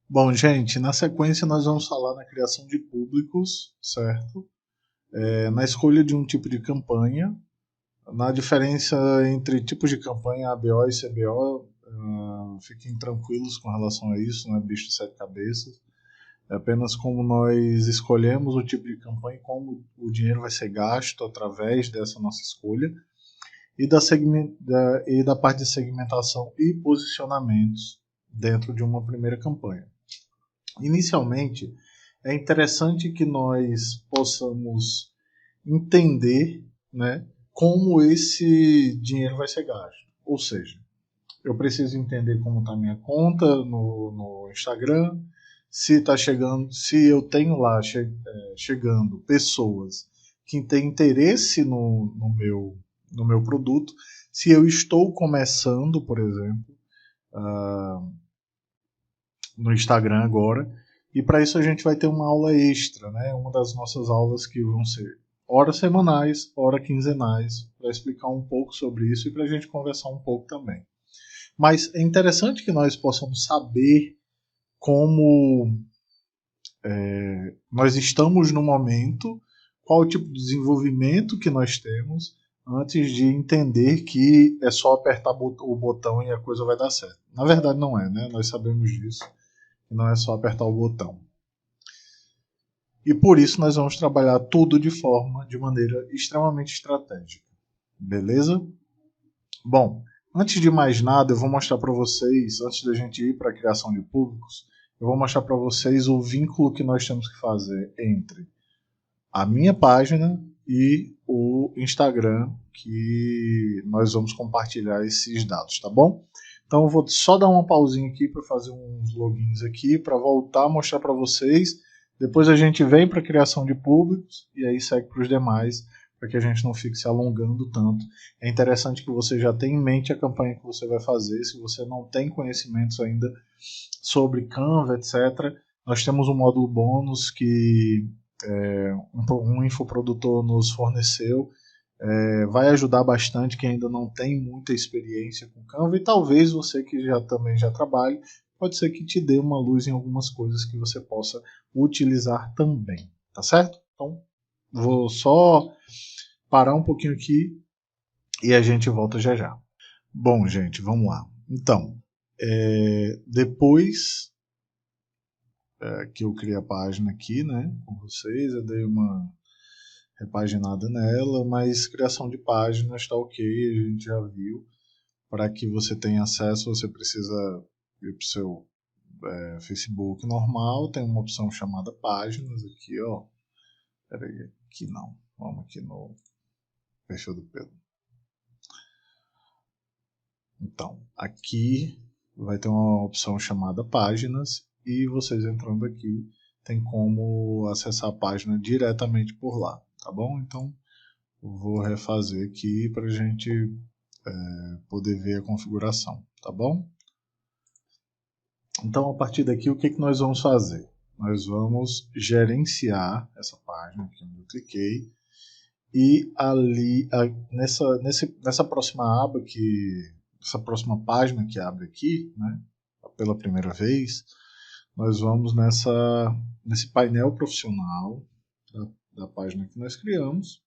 Bom, gente, na sequência nós vamos falar na criação de públicos, certo? Na escolha de um tipo de campanha, na diferença entre tipos de campanha ABO e CBO, fiquem tranquilos com relação a isso, não é bicho de sete cabeças. É apenas como nós escolhemos o tipo de campanha e como o dinheiro vai ser gasto através dessa nossa escolha e da parte de segmentação e posicionamentos dentro de uma primeira campanha. Inicialmente, é interessante que nós possamos entender, né, como esse dinheiro vai ser gasto. Ou seja, eu preciso entender como está a minha conta no Instagram, se tá chegando, se eu tenho lá chegando pessoas que têm interesse no meu produto, se eu estou começando, por exemplo, no Instagram agora. E para isso a gente vai ter uma aula extra, né? Uma das nossas aulas que vão ser horas semanais, horas quinzenais, para explicar um pouco sobre isso e para a gente conversar um pouco também. Mas é interessante que nós possamos saber como nós estamos no momento, qual o tipo de desenvolvimento que nós temos, antes de entender que é só apertar o botão e a coisa vai dar certo. Na verdade não é, né? Nós sabemos disso. Não é só apertar o botão. E por isso nós vamos trabalhar tudo de maneira extremamente estratégica. Beleza? Bom, antes de mais nada, eu vou mostrar para vocês, antes da gente ir para a criação de públicos, eu vou mostrar para vocês o vínculo que nós temos que fazer entre a minha página e o Instagram, que nós vamos compartilhar esses dados, tá bom? Então eu vou só dar uma pausinha aqui para fazer uns logins aqui, para voltar a mostrar para vocês. Depois a gente vem para a criação de públicos e aí segue para os demais, para que a gente não fique se alongando tanto. É interessante que você já tenha em mente a campanha que você vai fazer. Se você não tem conhecimentos ainda sobre Canva, etc., nós temos um módulo bônus que um infoprodutor nos forneceu. Vai ajudar bastante quem ainda não tem muita experiência com Canva e talvez você que também já trabalhe, pode ser que te dê uma luz em algumas coisas que você possa utilizar também, tá certo? Então, vou só parar um pouquinho aqui e a gente volta já já. Bom, gente, vamos lá. Então, depois que eu criei a página aqui, né, com vocês, eu dei uma repaginada nela, mas criação de páginas está ok, a gente já viu. Para que você tenha acesso, você precisa ir para o seu Facebook normal, tem uma opção chamada páginas aqui, ó. Peraí, aqui não. Vamos aqui no perfil do Pedro. Então, aqui vai ter uma opção chamada páginas e vocês entrando aqui tem como acessar a página diretamente por lá, tá bom? Então, vou refazer aqui para a gente poder ver a configuração, tá bom? Então, a partir daqui, o que nós vamos fazer? Nós vamos gerenciar essa página que eu cliquei e ali nessa próxima aba essa próxima página que abre aqui, né, pela primeira vez, nós vamos nesse painel profissional da página que nós criamos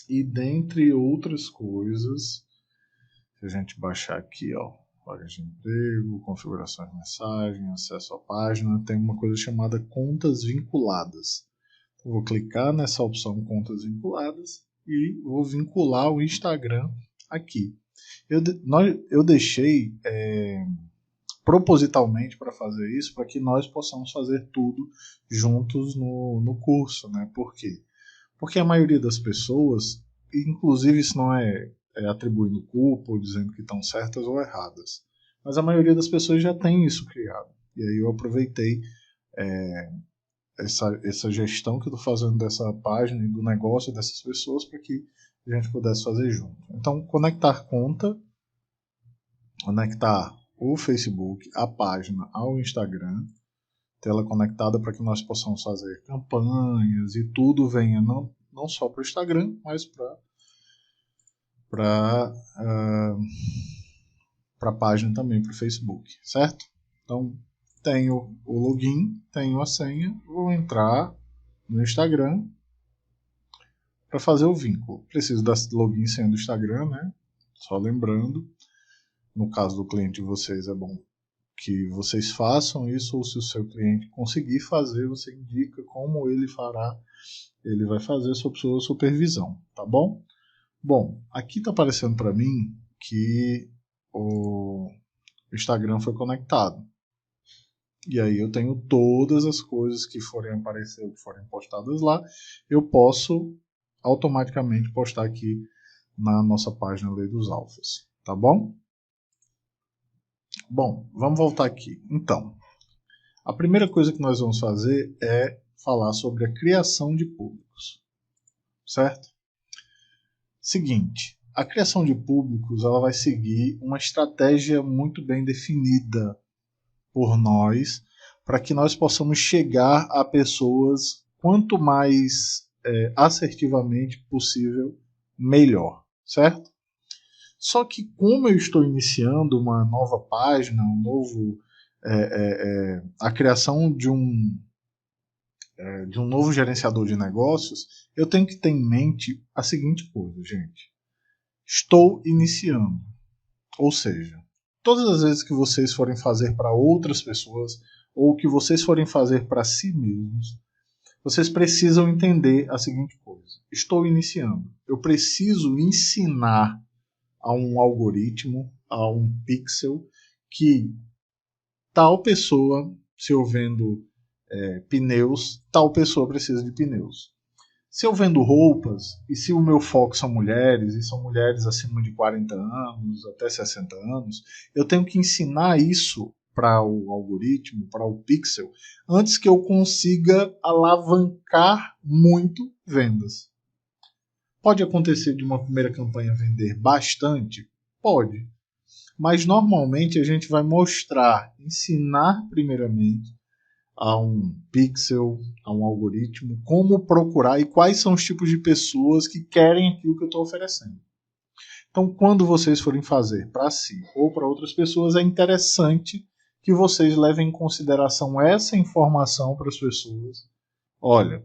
e dentre outras coisas, se a gente baixar aqui, ó, vagas de emprego, configurações de mensagem, acesso à página, tem uma coisa chamada contas vinculadas. Eu vou clicar nessa opção contas vinculadas e vou vincular o Instagram aqui. Eu deixei propositalmente para fazer isso, para que nós possamos fazer tudo juntos no curso, né? Por quê? Porque a maioria das pessoas, inclusive isso não é atribuindo culpa ou dizendo que estão certas ou erradas, mas a maioria das pessoas já tem isso criado. E aí eu aproveitei essa gestão que eu estou fazendo dessa página e do negócio dessas pessoas para que a gente pudesse fazer junto. Então, conectar conta, conectar o Facebook, a página ao Instagram, tela conectada para que nós possamos fazer campanhas e tudo venha não só para o Instagram, mas para a página também, para o Facebook, certo? Então, tenho o login, tenho a senha, vou entrar no Instagram para fazer o vínculo. Preciso da login e senha do Instagram, né? Só lembrando, no caso do cliente de vocês é bom que vocês façam isso, ou se o seu cliente conseguir fazer, você indica como ele fará, ele vai fazer sob sua supervisão, tá bom? Bom, aqui está aparecendo para mim que o Instagram foi conectado. E aí eu tenho todas as coisas que forem aparecer, que forem postadas lá, eu posso automaticamente postar aqui na nossa página Lei dos Alfas, tá bom? Bom, vamos voltar aqui. Então, a primeira coisa que nós vamos fazer é falar sobre a criação de públicos, certo? Seguinte, a criação de públicos ela vai seguir uma estratégia muito bem definida por nós, para que nós possamos chegar a pessoas quanto mais assertivamente possível, melhor, certo? Só que como eu estou iniciando uma nova página, a criação de um novo gerenciador de negócios, eu tenho que ter em mente a seguinte coisa, gente. Estou iniciando, ou seja, todas as vezes que vocês forem fazer para outras pessoas ou que vocês forem fazer para si mesmos, vocês precisam entender a seguinte coisa. Estou iniciando. Eu preciso ensinar a um algoritmo, a um pixel, que tal pessoa, se eu vendo pneus, tal pessoa precisa de pneus. Se eu vendo roupas, e se o meu foco são mulheres, e são mulheres acima de 40 anos, até 60 anos, eu tenho que ensinar isso para o algoritmo, para o pixel, antes que eu consiga alavancar muito vendas. Pode acontecer de uma primeira campanha vender bastante? Pode. Mas normalmente a gente vai mostrar, ensinar primeiramente a um pixel, a um algoritmo, como procurar e quais são os tipos de pessoas que querem aquilo que eu estou oferecendo. Então, quando vocês forem fazer para si ou para outras pessoas, é interessante que vocês levem em consideração essa informação para as pessoas. Olha,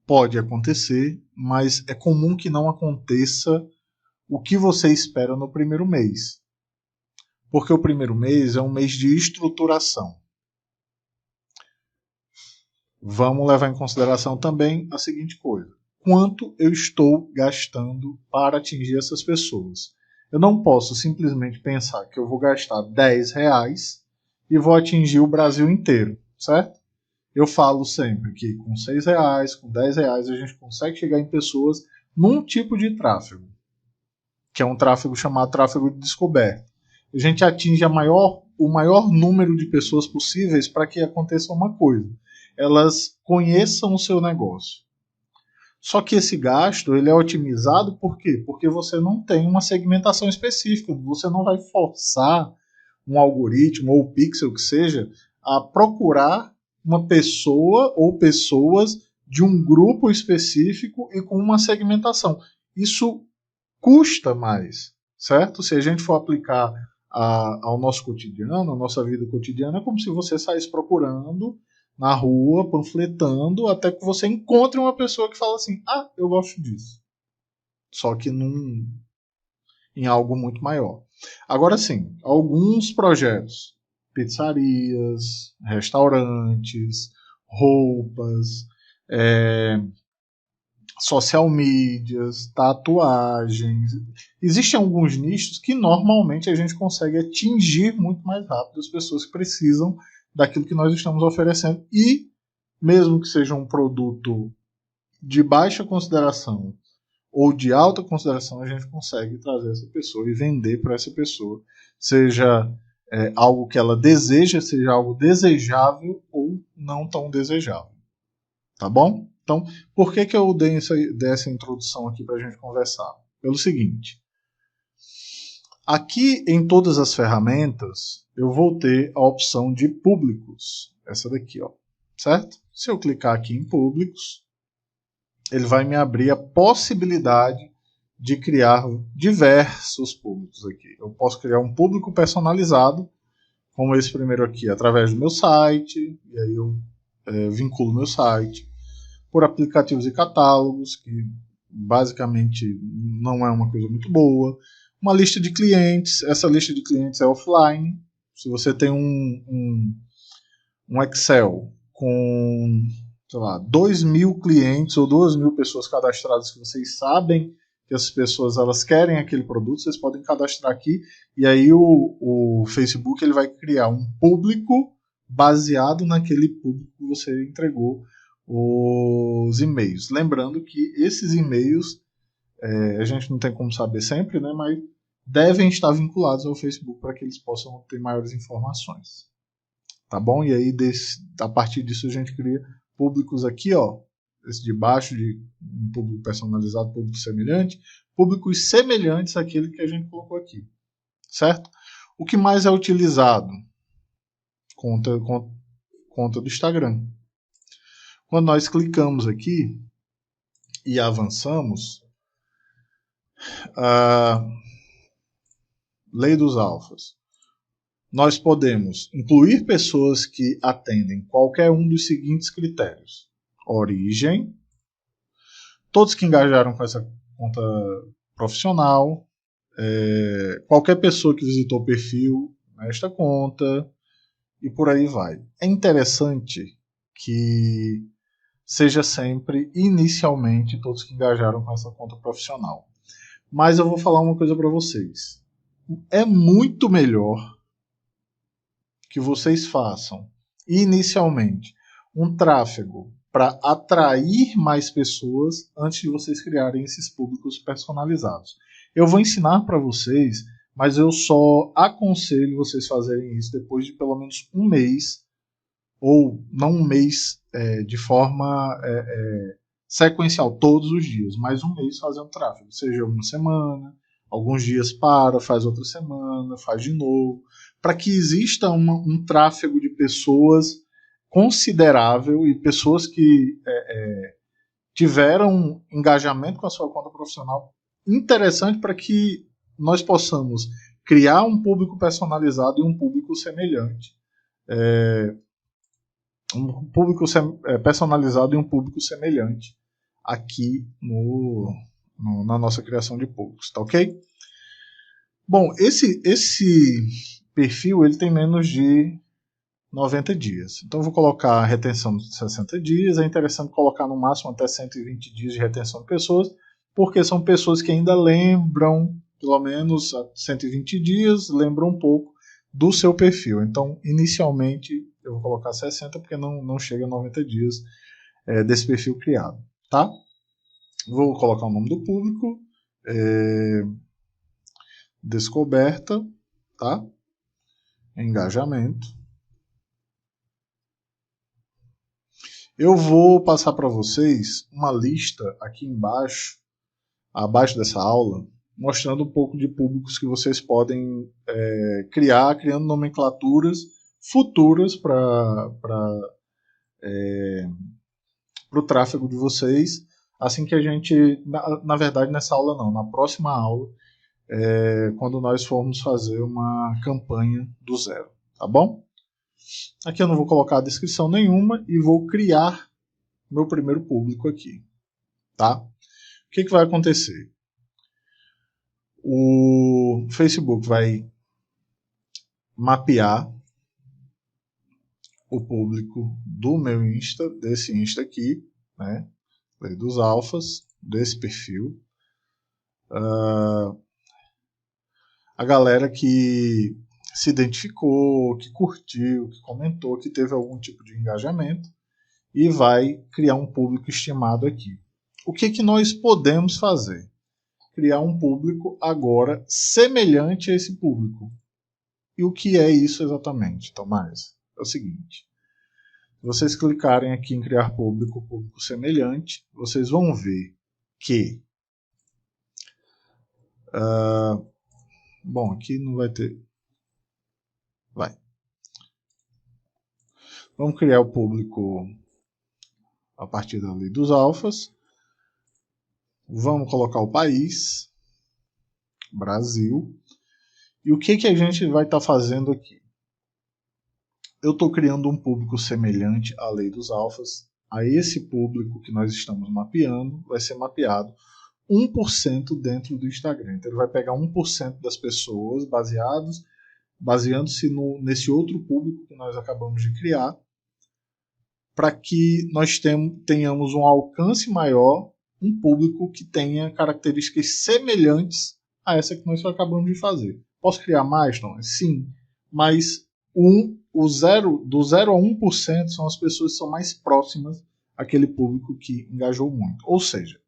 pode acontecer, mas é comum que não aconteça o que você espera no primeiro mês. Porque o primeiro mês é um mês de estruturação. Vamos levar em consideração também a seguinte coisa. Quanto eu estou gastando para atingir essas pessoas? Eu não posso simplesmente pensar que eu vou gastar R$10 e vou atingir o Brasil inteiro, certo? Eu falo sempre que com R$6, com R$10, a gente consegue chegar em pessoas num tipo de tráfego, que é um tráfego chamado tráfego de descoberta. A gente atinge o maior número de pessoas possíveis para que aconteça uma coisa. Elas conheçam o seu negócio. Só que esse gasto ele é otimizado por quê? Porque você não tem uma segmentação específica. Você não vai forçar um algoritmo ou pixel que seja a procurar uma pessoa ou pessoas de um grupo específico e com uma segmentação. Isso custa mais, certo? Se a gente for aplicar ao nosso cotidiano, à nossa vida cotidiana, é como se você saísse procurando na rua, panfletando, até que você encontre uma pessoa que fala assim, eu gosto disso. Só que em algo muito maior. Agora sim, alguns projetos, pizzarias, restaurantes, roupas, social medias, tatuagens. Existem alguns nichos que normalmente a gente consegue atingir muito mais rápido as pessoas que precisam daquilo que nós estamos oferecendo e, mesmo que seja um produto de baixa consideração ou de alta consideração, a gente consegue trazer essa pessoa e vender para essa pessoa, seja algo que ela deseja, seja algo desejável ou não tão desejável. Tá bom? Então, por que eu dei essa introdução aqui para a gente conversar? Pelo seguinte, aqui em todas as ferramentas, eu vou ter a opção de públicos. Essa daqui, ó, certo? Se eu clicar aqui em públicos, ele vai me abrir a possibilidade de criar diversos públicos aqui. Eu posso criar um público personalizado como esse primeiro aqui, através do meu site, e aí eu vinculo meu site, por aplicativos e catálogos, que basicamente não é uma coisa muito boa, uma lista de clientes, essa lista de clientes é offline, se você tem um Excel com, sei lá, 2.000 clientes ou 2.000 pessoas cadastradas que vocês sabem que as pessoas elas querem aquele produto, vocês podem cadastrar aqui e aí o Facebook ele vai criar um público baseado naquele público que você entregou os e-mails. Lembrando que esses e-mails a gente não tem como saber sempre, né, mas devem estar vinculados ao Facebook para que eles possam ter maiores informações. Tá bom? E aí, a partir disso, a gente cria públicos aqui, ó. Esse de baixo, de um público personalizado, público semelhante. Públicos semelhantes àquele que a gente colocou aqui. Certo? O que mais é utilizado? Conta do Instagram. Quando nós clicamos aqui e avançamos, a lei dos alfas. Nós podemos incluir pessoas que atendem qualquer um dos seguintes critérios: origem, todos que engajaram com essa conta profissional, qualquer pessoa que visitou o perfil nesta conta e por aí vai. É interessante que seja sempre inicialmente todos que engajaram com essa conta profissional. Mas eu vou falar uma coisa para vocês. É muito melhor que vocês façam inicialmente um tráfego para atrair mais pessoas antes de vocês criarem esses públicos personalizados. Eu vou ensinar para vocês, mas eu só aconselho vocês fazerem isso depois de pelo menos um mês, ou não um mês de forma sequencial todos os dias, mas um mês fazendo tráfego, seja uma semana, alguns dias faz outra semana, faz de novo, para que exista um tráfego de pessoas considerável e pessoas que tiveram engajamento com a sua conta profissional interessante para que nós possamos criar um público personalizado e um público semelhante. Um público personalizado e um público semelhante aqui na nossa criação de públicos, tá ok? Bom, esse perfil ele tem menos de 90 dias. Então eu vou colocar a retenção de 60 dias. É interessante colocar no máximo até 120 dias de retenção de pessoas, porque são pessoas que ainda lembram, pelo menos há 120 dias, lembram um pouco do seu perfil. Então, inicialmente, eu vou colocar 60, porque não chega a 90 dias desse perfil criado. Tá? Vou colocar o nome do público. Descoberta, tá? Engajamento. Eu vou passar para vocês uma lista aqui embaixo, abaixo dessa aula, mostrando um pouco de públicos que vocês podem criando nomenclaturas futuras para o tráfego de vocês, assim que a gente, na verdade nessa aula não, na próxima aula, quando nós formos fazer uma campanha do zero, tá bom? Aqui eu não vou colocar descrição nenhuma e vou criar meu primeiro público aqui, tá? O que vai acontecer? O Facebook vai mapear o público do meu Insta, desse Insta aqui, né? Dos alfas, desse perfil. A galera que se identificou, que curtiu, que comentou, que teve algum tipo de engajamento e vai criar um público estimado aqui. O que nós podemos fazer? Criar um público agora semelhante a esse público. E o que é isso exatamente, Tomás? É o seguinte. Se vocês clicarem aqui em criar público semelhante, vocês vão ver que bom, aqui não vai ter. Vai. Vamos criar o público a partir da lei dos alfas. Vamos colocar o país, Brasil. E o que a gente vai estar fazendo aqui? eu estou criando um público semelhante à lei dos alfas. A esse público que nós estamos mapeando, vai ser mapeado 1% dentro do Instagram. Então ele vai pegar 1% das pessoas baseando-se nesse outro público que nós acabamos de criar, para que nós tenhamos um alcance maior, um público que tenha características semelhantes a essa que nós acabamos de fazer. Posso criar mais, Tom? Sim, mas do 0 a 1% são as pessoas que são mais próximas àquele público que engajou muito. Ou seja,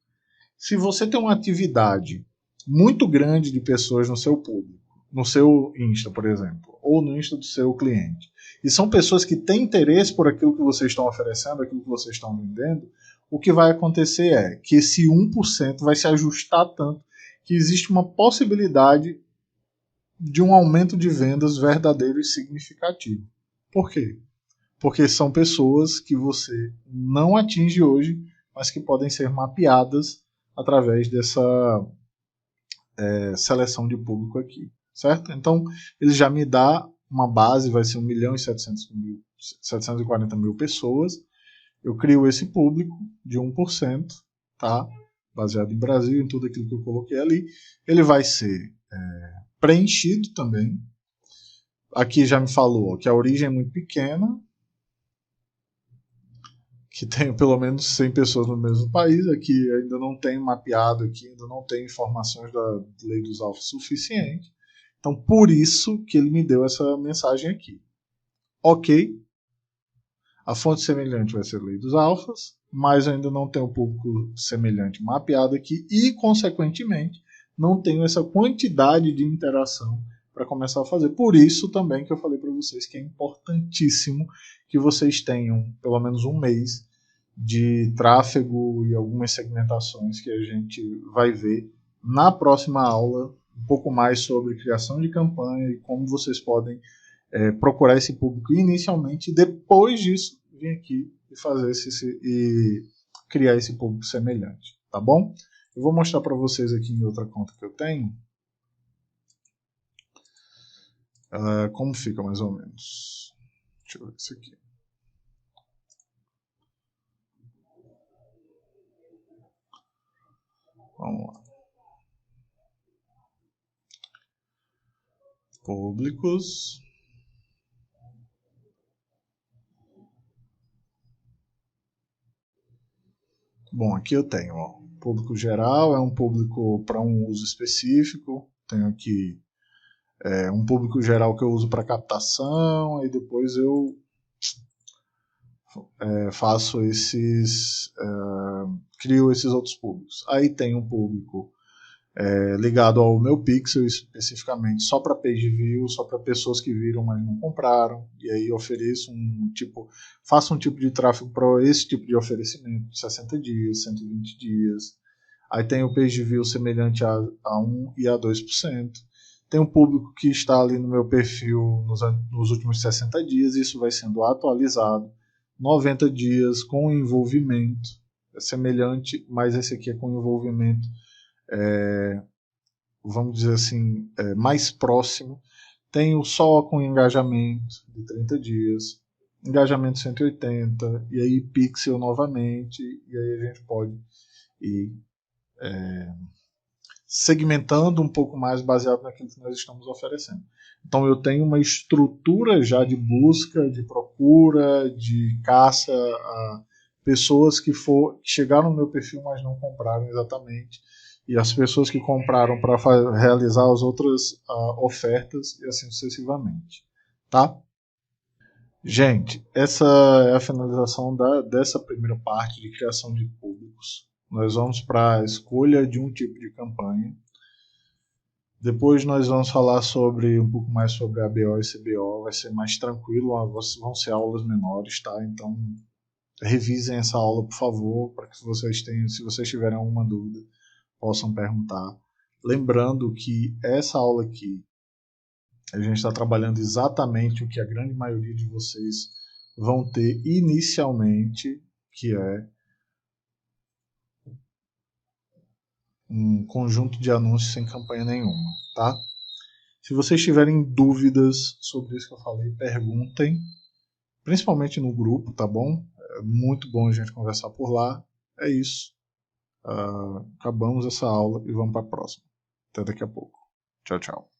se você tem uma atividade muito grande de pessoas no seu público, no seu Insta, por exemplo, ou no Insta do seu cliente, e são pessoas que têm interesse por aquilo que vocês estão oferecendo, aquilo que vocês estão vendendo, o que vai acontecer é que esse 1% vai se ajustar tanto que existe uma possibilidade de um aumento de vendas verdadeiro e significativo. Por quê? Porque são pessoas que você não atinge hoje, mas que podem ser mapeadas através dessa seleção de público aqui, certo? Então, ele já me dá uma base, vai ser 1.740.000 pessoas. Eu crio esse público de 1%, tá? Baseado em Brasil, em tudo aquilo que eu coloquei ali. Ele vai ser preenchido também. Aqui já me falou que a origem é muito pequena, que tem pelo menos 100 pessoas no mesmo país. Aqui ainda não tem mapeado, aqui ainda não tem informações da lei dos alfas suficiente. Então, por isso que ele me deu essa mensagem aqui. Ok, a fonte semelhante vai ser a lei dos alfas, mas ainda não tem o público semelhante mapeado aqui e, consequentemente, não tenho essa quantidade de interação para começar a fazer. Por isso também que eu falei para vocês que é importantíssimo que vocês tenham pelo menos um mês de tráfego e algumas segmentações que a gente vai ver na próxima aula, um pouco mais sobre criação de campanha e como vocês podem procurar esse público inicialmente e depois disso vir aqui e fazer e criar esse público semelhante, tá bom? Eu vou mostrar para vocês aqui em outra conta que eu tenho como fica mais ou menos. Deixa eu ver isso aqui. Vamos lá. Públicos. Bom, aqui eu tenho, ó, público geral, é um público para um uso específico. Tenho aqui um público geral que eu uso para captação, e depois eu faço crio esses outros públicos. Aí tem um público ligado ao meu pixel, especificamente só para page view, só para pessoas que viram, mas não compraram. E aí eu ofereço faço um tipo de tráfego para esse tipo de oferecimento, 60 dias, 120 dias. Aí tem o page view semelhante a 1 e a 2%. Tem um público que está ali no meu perfil nos últimos 60 dias, isso vai sendo atualizado. 90 dias com envolvimento, é semelhante, mas esse aqui é com envolvimento vamos dizer assim, mais próximo. Tem o só com engajamento de 30 dias, engajamento 180, e aí pixel novamente, e aí a gente pode ir segmentando um pouco mais baseado naquilo que nós estamos oferecendo. Então eu tenho uma estrutura já de busca, de procura, de caça a pessoas que chegaram no meu perfil, mas não compraram exatamente, e as pessoas que compraram para realizar as outras ofertas e assim sucessivamente, tá? Gente, essa é a finalização dessa primeira parte de criação de públicos. Nós vamos para a escolha de um tipo de campanha. Depois nós vamos falar um pouco mais sobre ABO e CBO. Vai ser mais tranquilo, vão ser aulas menores, tá? Então revisem essa aula, por favor, para que se vocês tiverem alguma dúvida, possam perguntar. Lembrando que essa aula aqui, a gente está trabalhando exatamente o que a grande maioria de vocês vão ter inicialmente, que é um conjunto de anúncios sem campanha nenhuma, tá? Se vocês tiverem dúvidas sobre isso que eu falei, perguntem. principalmente no grupo, tá bom? É muito bom a gente conversar por lá. É isso. Acabamos essa aula e vamos para a próxima. Até daqui a pouco. Tchau, tchau.